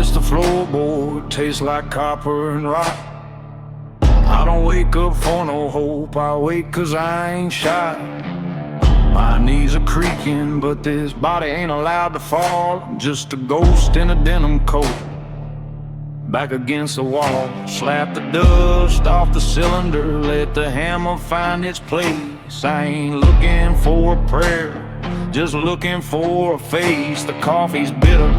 kiss the floorboard, tastes like copper and rock. I don't wake up for no hope, I wake 'cause I ain't shot. My knees are creaking, but this body ain't allowed to fall. I'm just a ghost in a denim coat, back against the wall. Slap the dust off the cylinder, let the hammer find its place. I ain't looking for a prayer, just looking for a face. The coffee's bitter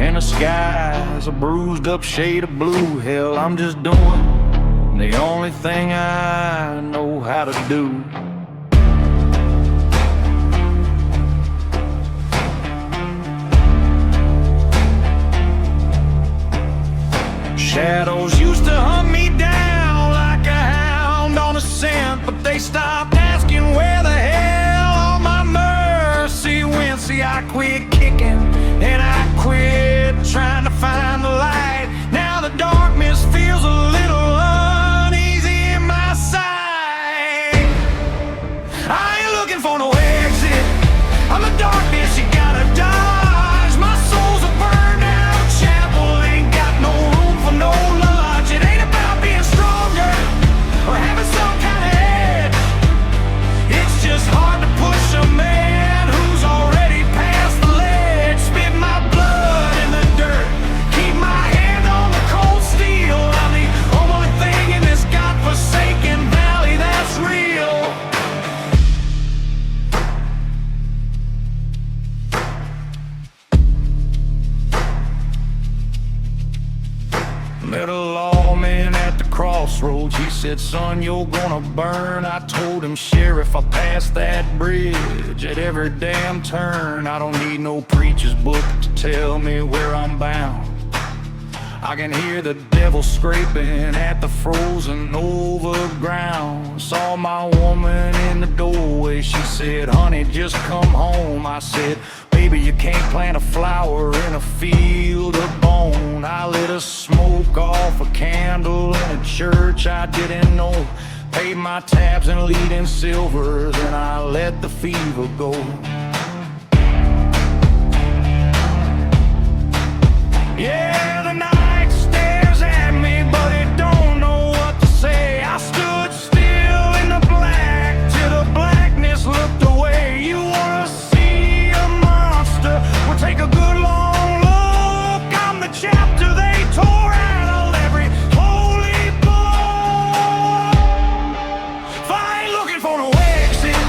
and the sky's a bruised up shade of blue. Hell, I'm just doing the only thing I know how to do. Shadows used to hunt me down like a hound on a scent, but they stopped asking where the hell all my mercy went. See, I quit kicking and I quit trying to find the light. Now the darkness feels a little uneasy in my sight. I ain't looking for no exit, I'm the darkness you gotta dodge. My soul's a burned out chapel, ain't got no room for no lodge. It ain't about being stronger or having some kind of edge. It's just hard to push a man who's already past the ledge. Spit my blood in the dirt, keep my hand on the cold steel. I'm the only thing in this godforsaken valley that's real. Met a lawman at the crossroads. He said, son, you're gonna burn. I told him, sheriff, I passed that bridge at every damn turn. I don't need no preacher's book to tell me where I'm bound. I can hear the devil scraping at the frozen over ground. Saw my woman in the doorway. She said, honey, just come home. I said, baby, you can't plant a flower in a field of bone. I lit a smoke off a candle in a church I didn't know. Paid my tabs in lead and silver, then I let the fever go. Yeah, the night stares at me, but it don't know what to say. I stood still in the black till the blackness looked away. You wanna see a monster? Well, take a good long look. I'm the chapter they tore out of every holy book. If I ain't looking for no exit,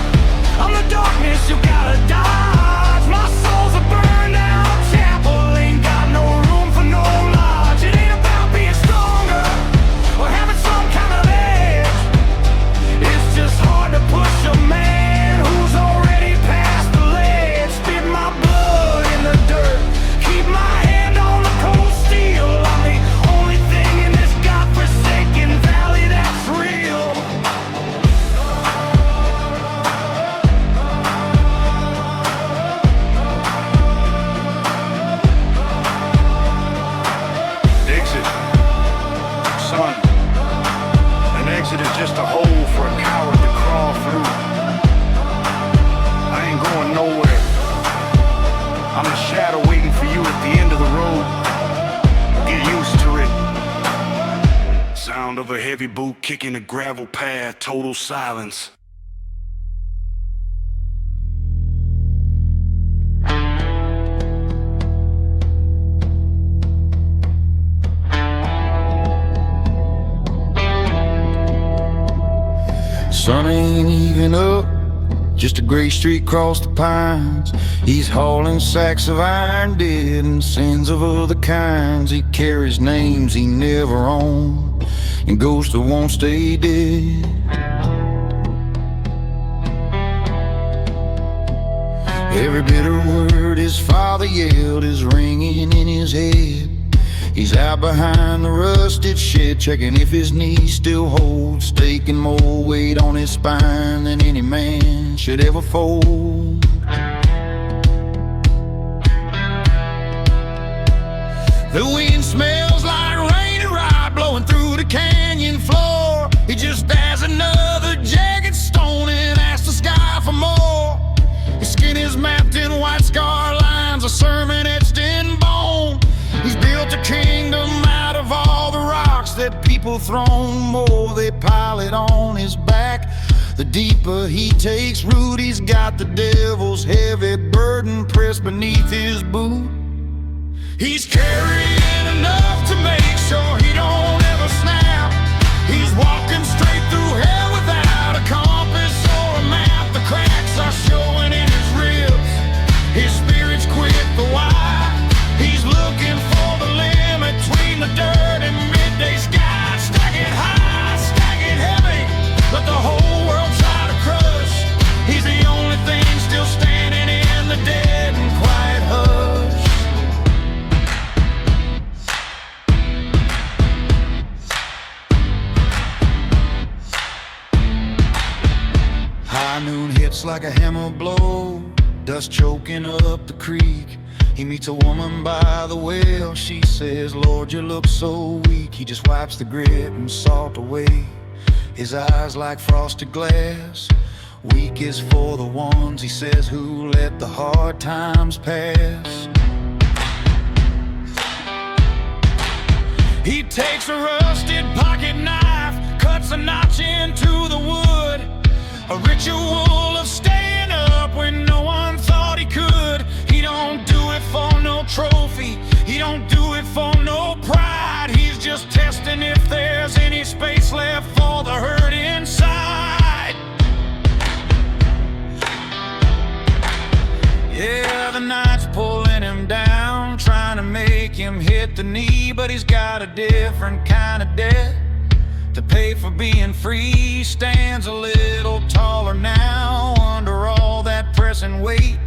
I'm the darkness you gotta dodge. My soul's a burned out chapel, ain't got no room for no lodge. It ain't about being stronger or having some kind of edge. It's just hard to push a man who's already past the ledge. Spit my blood in the dirt, keep my hand on the cold steel. I'm the only thing in this godforsaken valley that's real. Exit, son. An exit is just a hole for a coward to crawl through. I ain't going nowhere. I'm the shadow waiting for you at the end of the road. Get used to it. Sound of a heavy boot kicking a gravel path, total silence. Sun ain't even up, just a gray streak across the pines. He's hauling sacks of iron, dead and sins of other kinds. He carries names he never owned and ghosts that won't stay dead. Every bitter word his father yelled is ringing in his head. He's out behind the rusted shed, checking if his knees still hold, staking more weight on his spine than any man should ever fold. The wind smells like rain and rot blowing through the canyon floor. He just has another jagged stone and asks the sky for more. His skin is mapped in white scar lines, a sermon etched in bone. He's built a king that people throw, more they pile it on his back. The deeper he takes root, he's got the devil's heavy burden pressed beneath his boot. He's carrying enough to make sure he don't ever snap. He's walking straight through hell without a compass or a map. The cracks are showing in his ribs, his spirit's quit the why. He's looking for the limit between the dirt and midday sky. Stack it high, stack it heavy, let the whole world try to crush. He's the only thing still standing in the dead and quiet hush. High noon hits like a hammer blow, dust choking up the creek. He meets a woman by the well. She says, Lord, you look so weak. He just wipes the grit and salt away. His eyes like frosted glass. Weak is for the ones, he says, who let the hard times pass. He takes a rusted pocket knife, cuts a notch into the wood. A ritual of staying up when no one thought he could. He don't do it for no trophy, he don't do it for no pride. He's just testing if there's any space left for the hurt inside. Yeah, the night's pulling him down, trying to make him hit the knee. But he's got a different kind of debt to pay for being free. Stands a little taller now under all that pressing weight,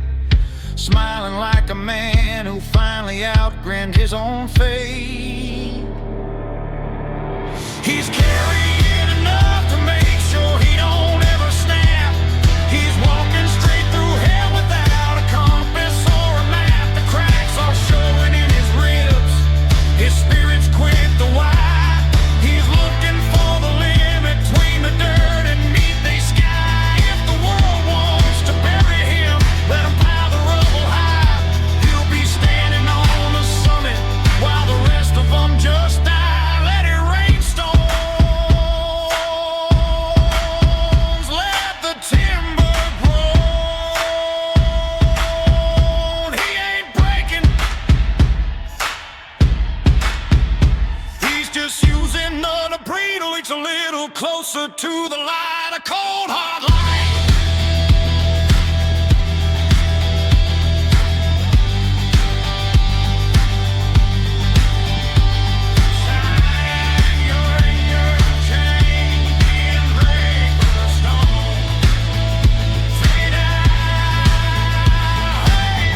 smiling like a man who finally outgrinned his own fate. He's carrying enough to make sure he don't ever snap. He's walking straight through hell without a compass or a map. The cracks are showing in his ribs, his spirit's quit the why. He's looking for the limit between the dirt and midday sky. If the world wants to bury him, let him pile the rubble high. He'll be standing on the summit while the rest of them just die. Let it rain stones, let the timber groan. He ain't breaking, he's just using the bridle. It's a little closer to the light, a cold hard light. Shine your chain, being break with a stone. Fade out, hey.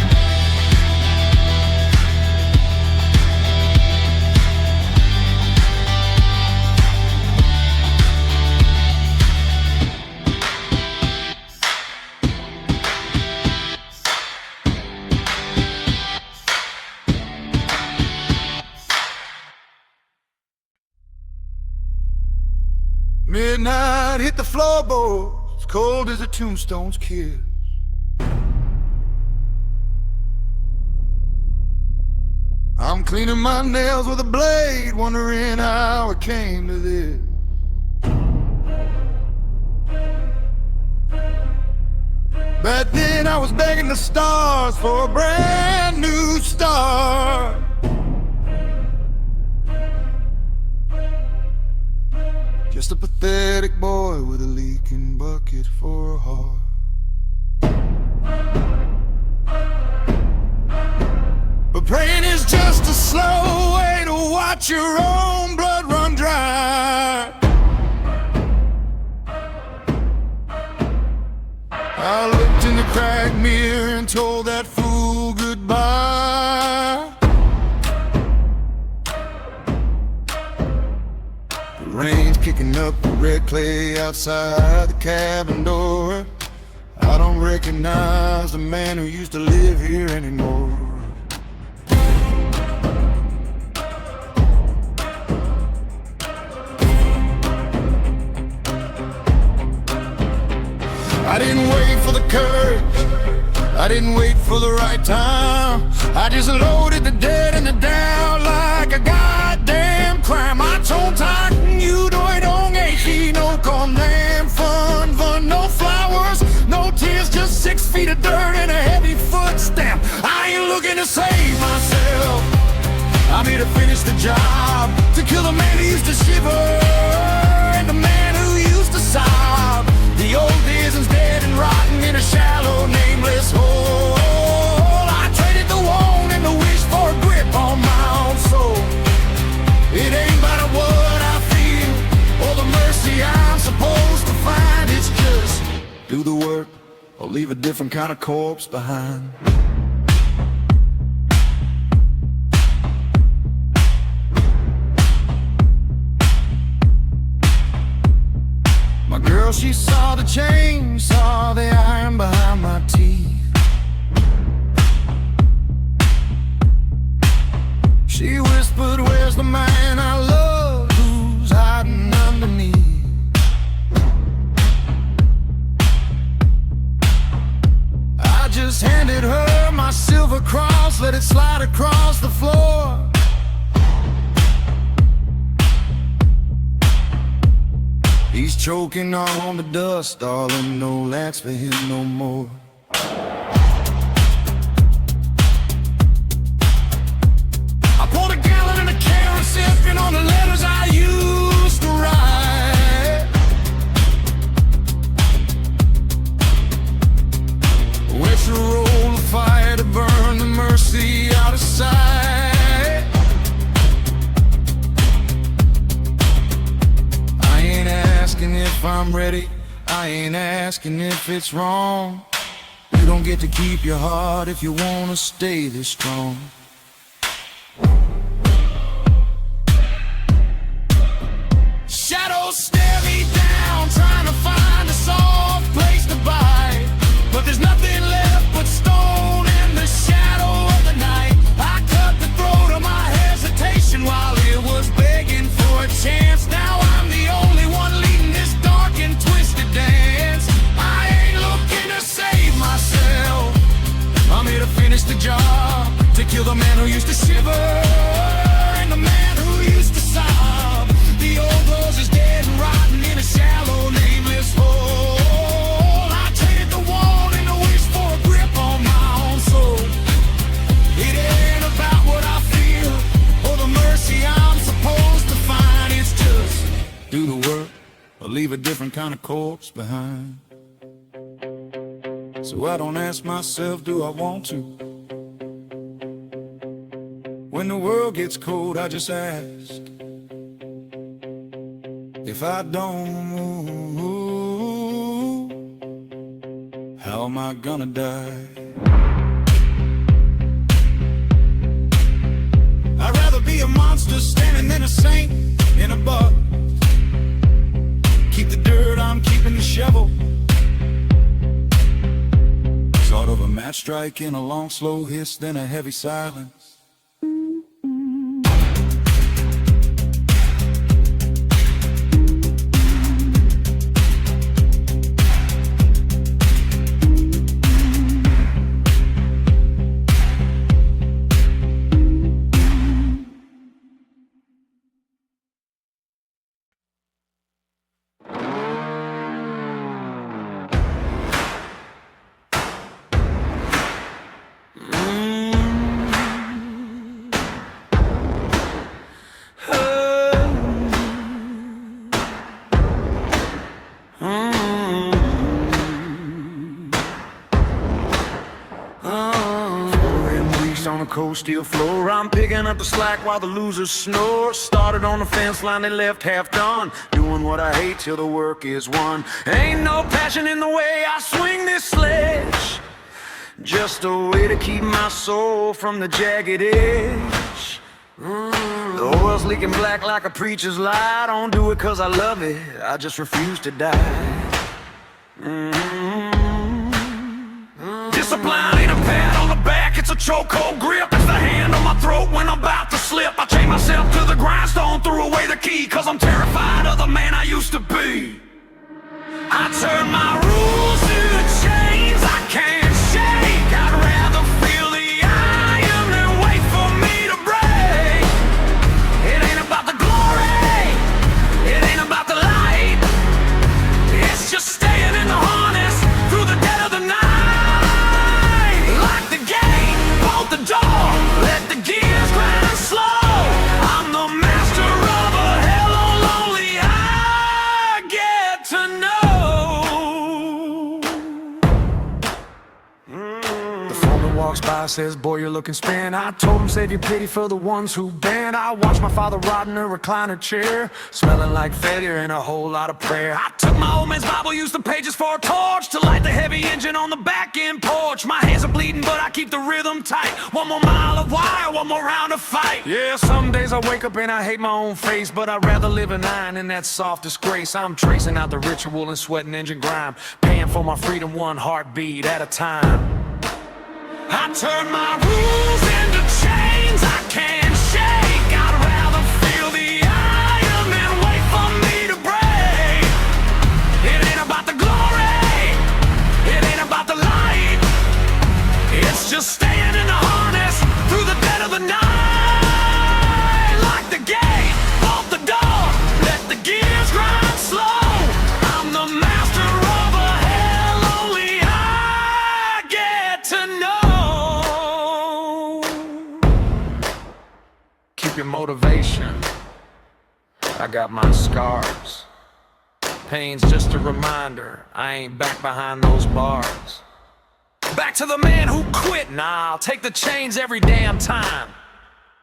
Midnight hit the floorboards, cold as a tombstone's kiss. I'm cleaning my nails with a blade, wondering how it came to this. Back then I was begging the stars for a brand new start. Just a pathetic boy with a leaking bucket for a heart. But praying is just a slow way to watch your own blood run dry. I looked in the cracked mirror and told that fool goodbye. The rain's kicking up the red clay outside the cabin door. I don't recognize the man who used to live here anymore. I didn't wait for the courage, I didn't wait for the right time. I just loaded the dead in the down like a goddamn crime. I told time I'm here to finish the job, to kill the man who used to shiver and the man who used to sob. The old ism's dead and rotten in a shallow, nameless hole. I traded the want and the wish for a grip on my own soul. It ain't about what I feel or the mercy I'm supposed to find. It's just do the work or leave a different kind of corpse behind. My girl, she saw the chain, saw the iron behind my teeth. She whispered, where's the man I love, who's hiding underneath? I just handed her my silver cross, let it slide across the floor. He's choking on the dust, darling, no lacks for him no more. I poured a gallon in a can, sipping on the letters I used to write. With a roll of fire to burn the mercy out of sight. If I'm ready, I ain't asking if it's wrong. You don't get to keep your heart if you wanna stay this strong. Shadows stare me down, trying to find a soft place to bite. But there's nothing left but stone in the shadow of the night. I cut the throat of my hesitation while it was begging for a chance. Now I'm the only one leading this dark and twisted dance. I ain't looking to save myself, I'm here to finish the job, to kill the man who used to shiver and the man who used to sob. The old rose is dead and rotten in a shallow, nameless hole. I traded the want and the wish for a grip on my own soul. It ain't about what I feel or the mercy I'm supposed to find. It's just do the work or leave a different kind of corpse behind. So I don't ask myself, do I want to? When the world gets cold, I just ask, if I don't move, how am I gonna die? I'd rather be a monster standing than a saint in a bar. Keep the dirt, I'm keeping the shovel. Sort of a match strike in a long slow hiss, then a heavy silence. On the cold steel floor, I'm picking up the slack while the losers snore. Started on the fence line, they left half done, doing what I hate till the work is won. Ain't no passion in the way I swing this sledge, just a way to keep my soul from the jagged edge. The oil's leaking black like a preacher's lie. I don't do it cause I love it, I just refuse to die. Discipline ain't a pat on the back, it's a chokehold grip. It's the hand on my throat when I'm about to slip. I chain myself to the grindstone, threw away the key, cause I'm terrified of the man I used to be. I turn my rules to the chains I can't shake. I'd rather feel the iron than wait for me to break. It ain't about the glory, it ain't about the light. It's just staying in the harness through the dead of the night. Lock the gate, bolt the door, let the gears grind slow. by, says, boy, you're looking spin. I told him, save your pity for the ones who've been. I watched my father rot in a recliner chair, smelling like failure and a whole lot of prayer. I took my old man's Bible, used the pages for a torch to light the heavy engine on the back end porch. My hands are bleeding, but I keep the rhythm tight. One more mile of wire, one more round of fight. Yeah, some days I wake up and I hate my own face, but I'd rather live in iron in that soft disgrace. I'm tracing out the ritual and sweating engine grime, paying for my freedom one heartbeat at a time. I turn my rules into chains I can't shake. I'd rather feel the iron than wait for me to break. It ain't about the glory, it ain't about the light. It's just staying in the harness through the dead of the night. Lock the gate, bolt the door, let the gears grind slow. I'm the master of a hell only I get to know. Keep your motivation, I got my scars. Pain's just a reminder, I ain't back behind those bars. Back to the man who quit, nah, I'll take the chains every damn time.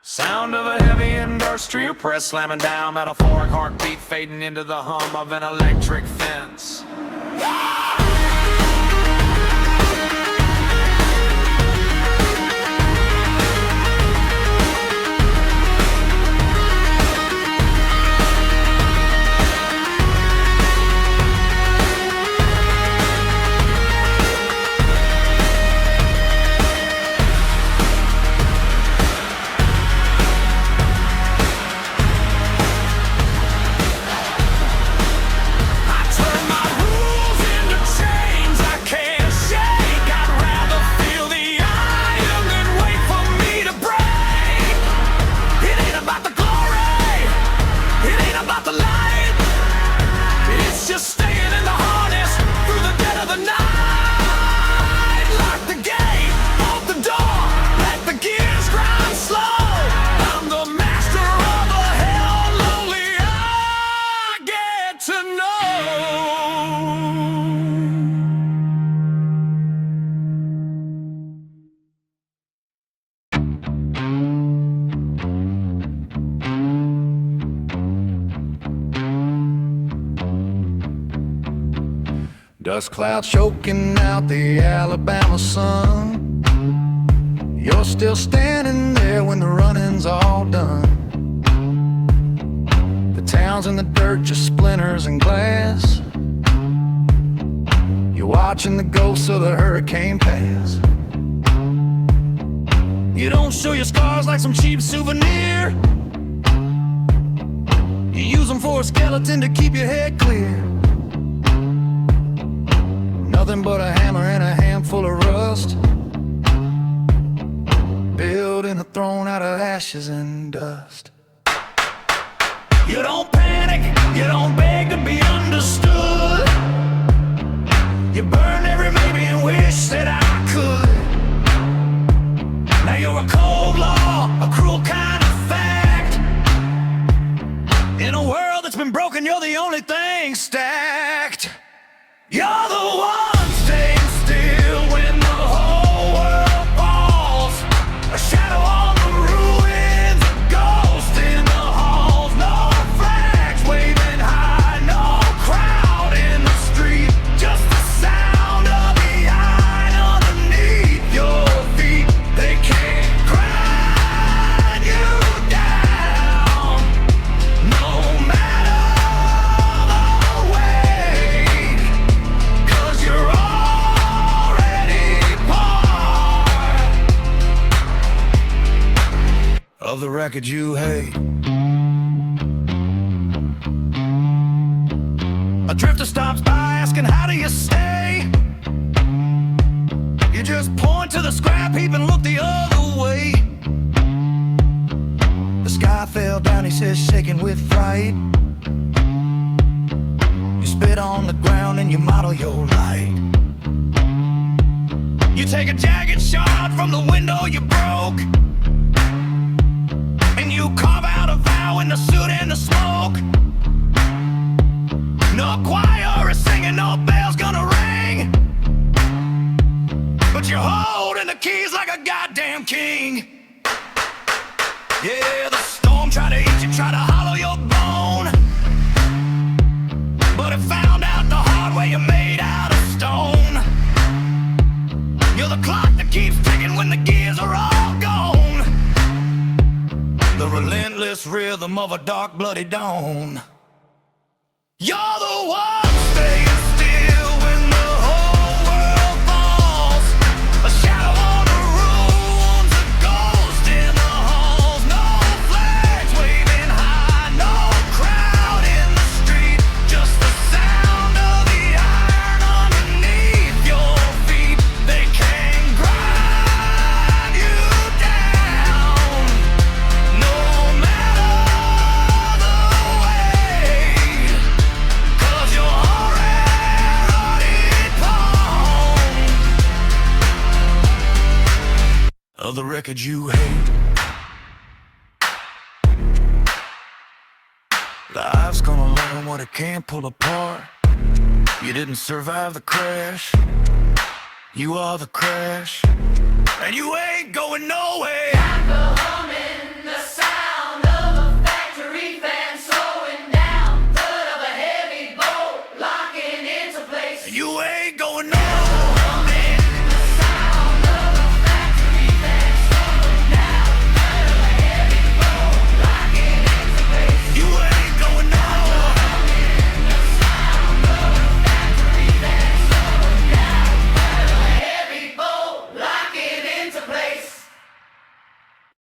Sound of a heavy industrial press slamming down, metaphoric heartbeat fading into the hum of an electric fence. Dust clouds choking out the Alabama sun. You're still standing there when the running's all done. The town's in the dirt, just splinters and glass. You're watching the ghosts of the hurricane pass. You don't show your scars like some cheap souvenir. You use them for a skeleton to keep your head clear. Nothing but a hammer and a handful of rust, building a throne out of ashes and dust. You don't panic, you don't beg to be understood. You burn every maybe and wish that I could. Now you're a cold law, a cruel kind of fact. In a world that's been broken, you're the only thing stacked. You're the one staying still when the whole world falls. A shadow on the ruins, a ghost in the halls. No flags waving high, no crowd in the street. Just the sound of the iron underneath your feet. They can't grind you down, no matter the way. You're already part of the record you hate. A drifter stops by asking, how do you stay? You just point to the scrap heap and look the other way. The sky fell down, he says, shaking with fright. Spit on the ground and you model your light. You take a jagged shot from the window you broke, and you carve out a vow in the soot and the smoke. No choir is singing, no bell's gonna ring, but you're holding the keys like a goddamn of a dark-blooded dawn. You're the one staying still when the whole world falls. A shadow on the ruins, a ghost in the halls. No flags waving high, no crowd in the street, just the sound of the iron underneath your feet. They can grind you down, no matter the way, 'cause you're already pawned of the record you hate. Life's gonna learn what it can't pull apart. You didn't survive the crash, you are the crash, and you ain't going nowhere.